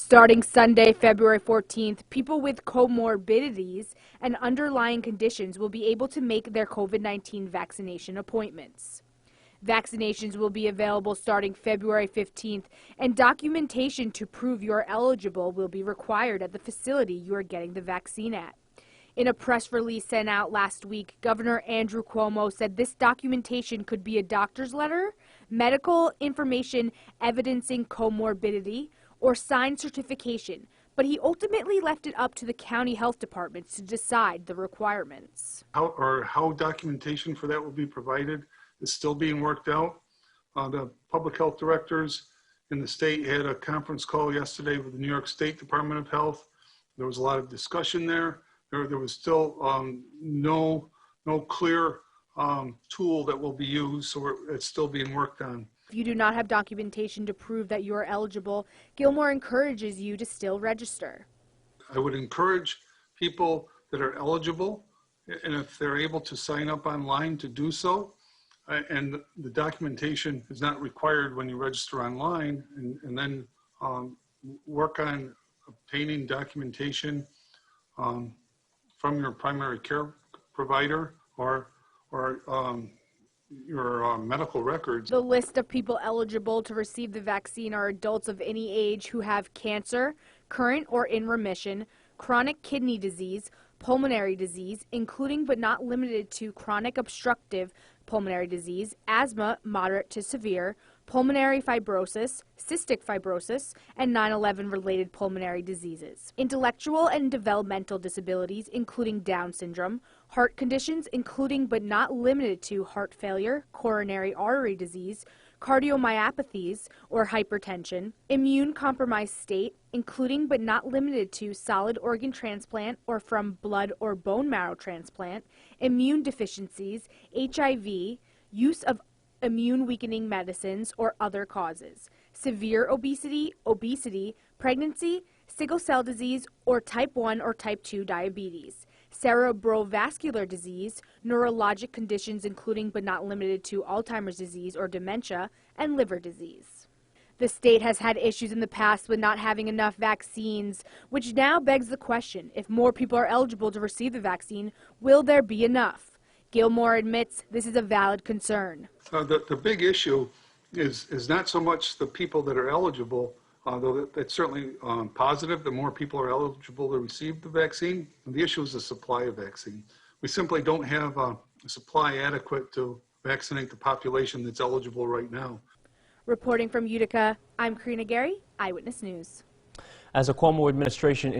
Starting Sunday, February 14th, people with comorbidities and underlying conditions will be able to make their COVID-19 vaccination appointments. Vaccinations will be available starting February 15th, and documentation to prove you're eligible will be required at the facility you are getting the vaccine at. In a press release sent out last week, Governor Andrew Cuomo said this documentation could be a doctor's letter, medical information evidencing comorbidity, or signed certification, but he ultimately left it up to the county health departments to decide the requirements. How documentation for that will be provided is still being worked out. The public health directors in the state had a conference call yesterday with the New York State Department of Health. There was a lot of discussion there. There was still no clear tool that will be used, so it's still being worked on. If you do not have documentation to prove that you are eligible, Gilmore encourages you to still register. I would encourage people that are eligible, and if they're able to sign up online, to do so. And the documentation is not required when you register online, and then work on obtaining documentation from your primary care provider or your medical records. The list of people eligible to receive the vaccine are adults of any age who have cancer, current or in remission, chronic kidney disease, pulmonary disease, including but not limited to chronic obstructive pulmonary disease, asthma, moderate to severe, pulmonary fibrosis, cystic fibrosis, and 9/11 related pulmonary diseases. Intellectual and developmental disabilities, including Down syndrome, heart conditions, including but not limited to heart failure, coronary artery disease, cardiomyopathies or hypertension, immune-compromised state, including but not limited to solid organ transplant or from blood or bone marrow transplant, immune deficiencies, HIV, use of immune-weakening medicines or other causes, severe obesity, pregnancy, sickle cell disease, or type 1 or type 2 diabetes, cerebrovascular disease, neurologic conditions including but not limited to Alzheimer's disease or dementia, and liver disease. The state has had issues in the past with not having enough vaccines, which now begs the question, if more people are eligible to receive the vaccine, will there be enough? Gilmore admits this is a valid concern. The big issue is not so much the people that are eligible, though it's certainly positive that more people are eligible to receive the vaccine. The issue is the supply of vaccine. We simply don't have a supply adequate to vaccinate the population that's eligible right now. Reporting from Utica, I'm Karina Gary, Eyewitness News. As a Cuomo administration